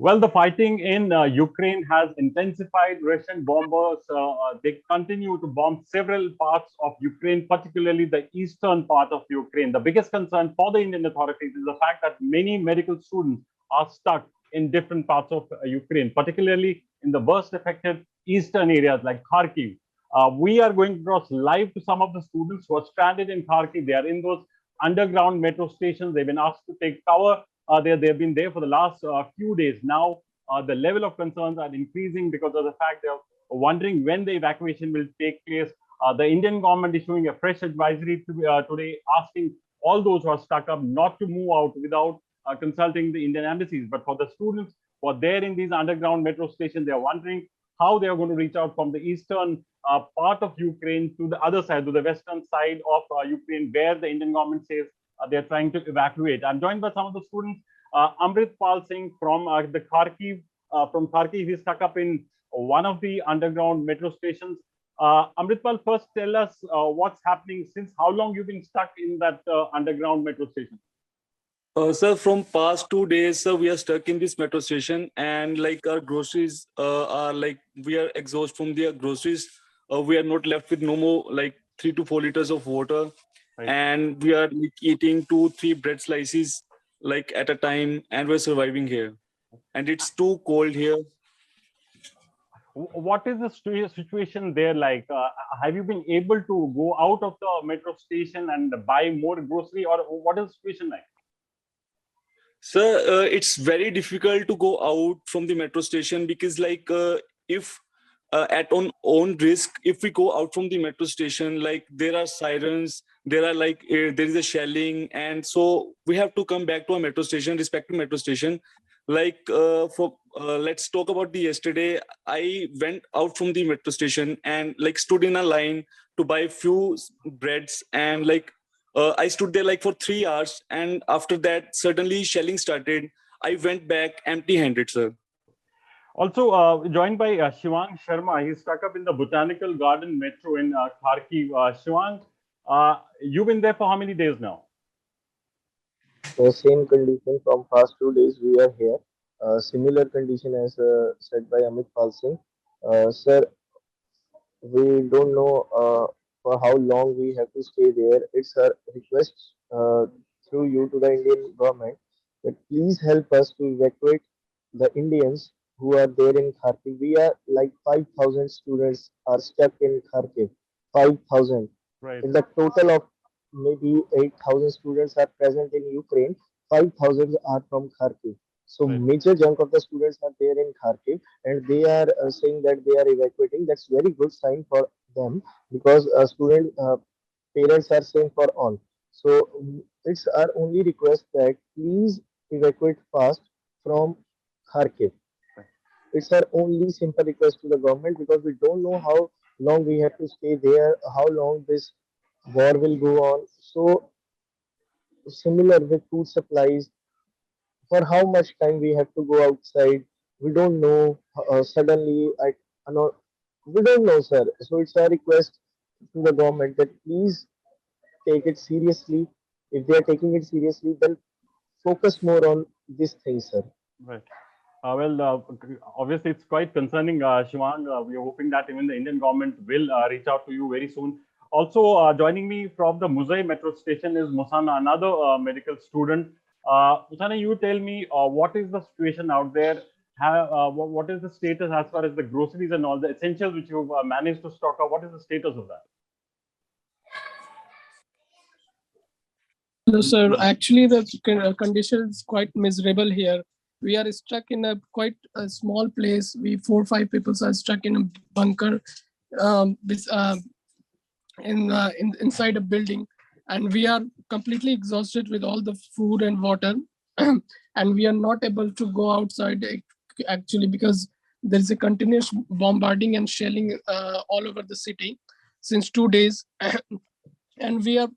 Well, the fighting in Ukraine has intensified. Russian bombers they continue to bomb several parts of Ukraine, particularly the eastern part of Ukraine. The biggest concern for the Indian authorities is the fact that many medical students are stuck in different parts of Ukraine, particularly in the worst affected eastern areas like Kharkiv. We are going across live to some of the students who are stranded in Kharkiv. They are in those underground metro stations. They've been asked to take cover. They've been there for the last few days. Now, the level of concerns are increasing because of the fact they're wondering when the evacuation will take place. The Indian government issuing a fresh advisory today, asking all those who are stuck up not to move out without consulting the Indian embassies. But for the students who are there in these underground metro stations, they are wondering how they are going to reach out from the eastern part of Ukraine to the other side, to the western side of Ukraine, where the Indian government says they're trying to evacuate. I'm joined by some of the students. Amrit Pal Singh from the Kharkiv, from Kharkiv, he's stuck up in one of the underground metro stations. Amrit Pal, first tell us what's happening. Since how long you've been stuck in that underground metro station? Sir, from past 2 days, sir, we are stuck in this metro station, and like our groceries are like we are exhausted from the groceries. We are not left with no more like 3 to 4 liters of water, Right. and we are like, eating 2, 3 bread slices like at a time, and we're surviving here. And it's too cold here. What is the situation there like? Have you been able to go out of the metro station and buy more grocery, or what is the situation like? Sir, it's very difficult to go out from the metro station because, like, if at on own risk, if we go out from the metro station, like there are sirens, there are like there is a shelling, and so we have to come back to a metro station, respective metro station. Like for let's talk about the yesterday. I went out from the metro station and like stood in a line to buy few breads, and like I stood there like for 3 hours, and after that, suddenly shelling started. I went back empty-handed, sir. Also joined by Shivang Sharma. He's stuck up in the Botanical Garden Metro in Kharkiv. Shivang, you've been there for how many days now? The same condition from past 2 days we are here. Similar condition as said by Amit Pal Singh. Sir, we don't know for how long we have to stay there. It's a request through you to the Indian government that please help us to evacuate the Indians who are there in Kharkiv. We are like 5,000 students are stuck in Kharkiv. 5,000. Right. In the total of maybe 8,000 students are present in Ukraine, 5,000 are from Kharkiv. So Right. major chunk of the students are there in Kharkiv, and they are saying that they are evacuating. That's very good sign for them because student parents are saying for all. So it's our only request that please evacuate fast from Kharkiv. It's our only simple request to the government because we don't know how long we have to stay there, how long this war will go on. So similar with food supplies, for how much time we have to go outside, we don't know. Suddenly, I know we don't know, sir. So it's a request to the government that please take it seriously. If they are taking it seriously, then focus more on this thing, sir. Right. Obviously, it's quite concerning, Shivang. We are hoping that even the Indian government will reach out to you very soon. Also, joining me from the Muzai metro station is Musana, another medical student. Musana, you tell me what is the situation out there? What is the status as far as the groceries and all the essentials which you've managed to stock up? What is the status of that? No, sir. Actually, the condition is quite miserable here. We are stuck in a quite a small place. We 4 or 5 people are stuck in a bunker, inside a building, and we are completely exhausted with all the food and water, and we are not able to go outside actually because there is a continuous bombarding and shelling all over the city since 2 days. And we are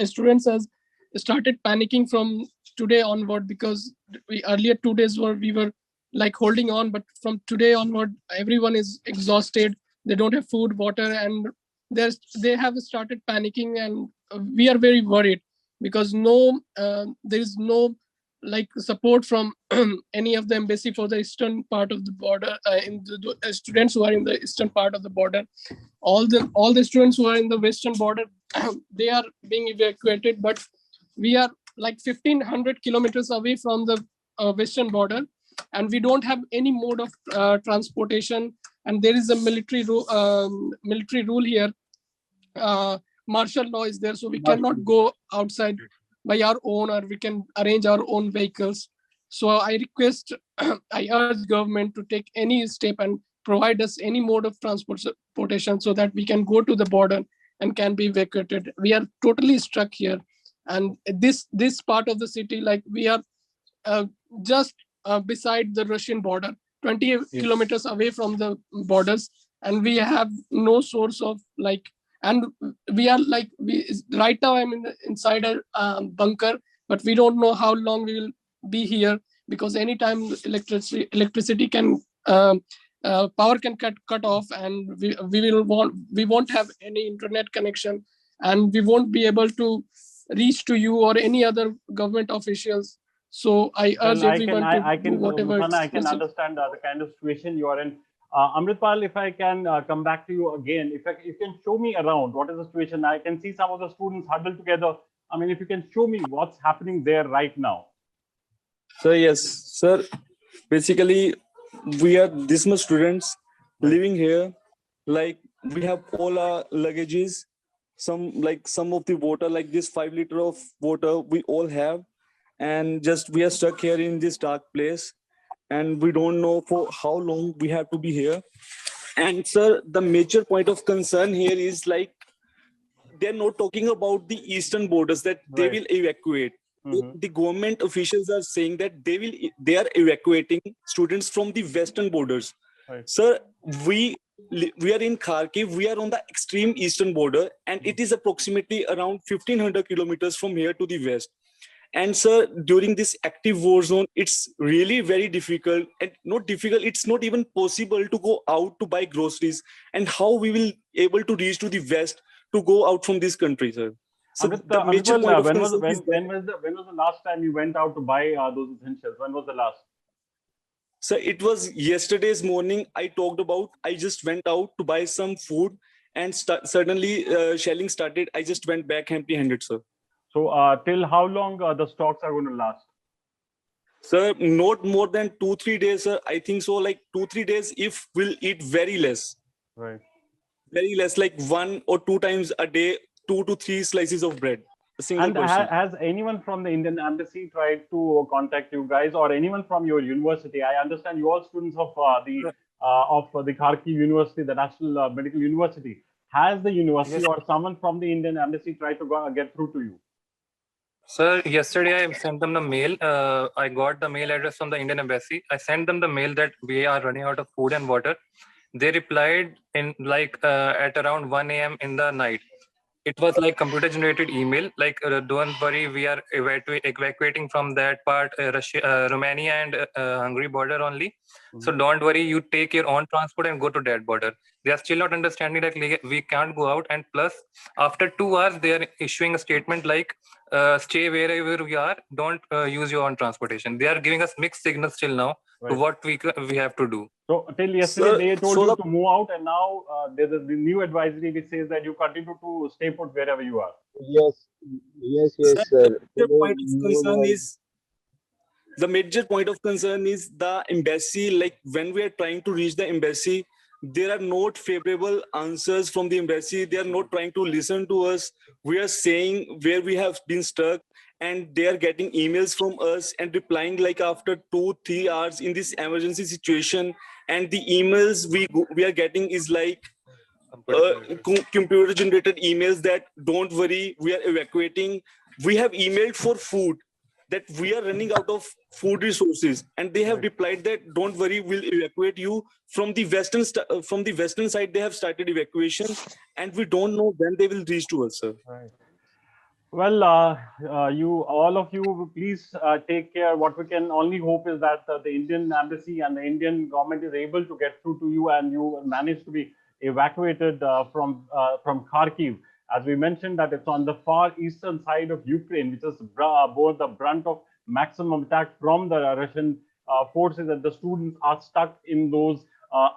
students has started panicking from today onward because we earlier 2 days we were like holding on, but from today onward everyone is exhausted. They don't have food, water, and they have started panicking, and we are very worried because there is no like support from any of the embassy for the eastern part of the border, in the students who are in the eastern part of the border. All the students who are in the western border, they are being evacuated, but we are like 1500 kilometers away from the western border, and we don't have any mode of transportation, and there is a military rule here. Martial law is there, so we cannot go outside by our own, or we can arrange our own vehicles. So I request, I urge government to take any step and provide us any mode of transportation so that we can go to the border and can be evacuated. We are totally stuck here, and this part of the city, like we are just beside the Russian border, 20 kilometers away from the borders, and we have no source of like, and we are like, right now I'm inside a bunker, but we don't know how long we will be here, because anytime electricity can power can cut off, and we won't have any internet connection, and we won't be able to reach to you or any other government officials. So I urge everyone to do whatever. Muthanna, I can understand the kind of situation you are in. Amritpal, if I can come back to you again, if you can show me around what is the situation. I can see some of the students huddled together. I mean, if you can show me what's happening there right now. So yes, sir. Basically, we are this much students living here. Like we have all our luggages, some of the water, like this 5 liter of water we all have, and just we are stuck here in this dark place, and we don't know for how long we have to be here. And sir, the major point of concern here is like they're not talking about the eastern borders that they will evacuate. The government officials are saying that they are evacuating students from the western borders. Sir, we are in Kharkiv. We are on the extreme eastern border, and it is approximately around 1500 kilometers from here to the west. And sir, during this active war zone, it's really very difficult, and not difficult, it's not even possible to go out to buy groceries. And how we will able to reach to the west to go out from this country, sir? So the major point of when was the last time you went out to buy those essentials? When was the last? So it was yesterday's morning. I just went out to buy some food, and suddenly shelling started. I just went back empty-handed, sir. So till how long the stocks are going to last? Sir, not more than 2-3 days, sir. I think so, like 2-3 days, if we'll eat very less. Right. Very less, like 1 or 2 times a day, 2 to 3 slices of bread. A single person. Has anyone from the Indian Embassy tried to contact you guys, or anyone from your university? I understand you all students of the Kharkiv University, the National Medical University. Has the university or someone from the Indian Embassy tried to get through to you? Sir, yesterday I sent them the mail. I got the mail address from the Indian Embassy. I sent them the mail that we are running out of food and water. They replied in at around 1 a.m. in the night. It was like computer generated email, like don't worry, we are evacuating from that part, Romania and Hungary border only. So don't worry, you take your own transport and go to that border. They are still not understanding that we can't go out, and plus after 2 hours they are issuing a statement like stay wherever we are, don't use your own transportation. They are giving us mixed signals till now to what we have to do. So till yesterday they told you to move out, and now there's the new advisory which says that you continue to stay put wherever you are. Yes, sir. The major point of concern is the embassy. Like when we are trying to reach the embassy, there are not favorable answers from the embassy. They are not trying to listen to us. We are saying where we have been stuck, and they are getting emails from us and replying like after 2-3 hours in this emergency situation. And the emails we are getting is like computer generated emails that don't worry, we are evacuating. We have emailed for food, that we are running out of food resources, and they have replied that don't worry, we'll evacuate you from the western side. They have started evacuation, and we don't know when they will reach to us, sir. Right. Well, all of you, please take care. What we can only hope is that the Indian Embassy and the Indian government is able to get through to you, and you manage to be evacuated from Kharkiv. As we mentioned, that it's on the far eastern side of Ukraine, which is bore the brunt of maximum attack from the Russian forces, that the students are stuck in those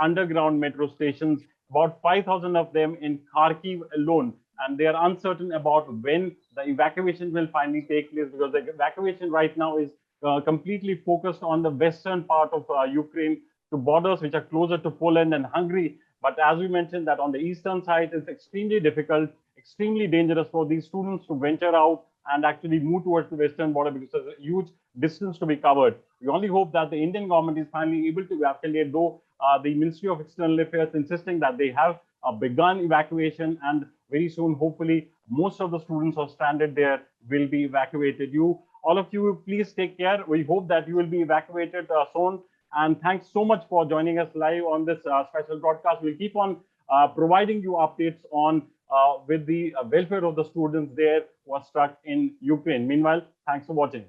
underground metro stations, about 5,000 of them in Kharkiv alone. And they are uncertain about when the evacuation will finally take place, because the evacuation right now is completely focused on the western part of Ukraine, to borders which are closer to Poland and Hungary. But as we mentioned, that on the eastern side, it's extremely difficult, extremely dangerous for these students to venture out and actually move towards the western border, because there's a huge distance to be covered. We only hope that the Indian government is finally able to evacuate, though the Ministry of External Affairs insisting that they have begun evacuation, and very soon, hopefully, most of the students who are stranded there will be evacuated. All of you, please take care. We hope that you will be evacuated soon. And thanks so much for joining us live on this special broadcast. We'll keep on providing you updates on with the welfare of the students there who are stuck in Ukraine. Meanwhile, thanks for watching.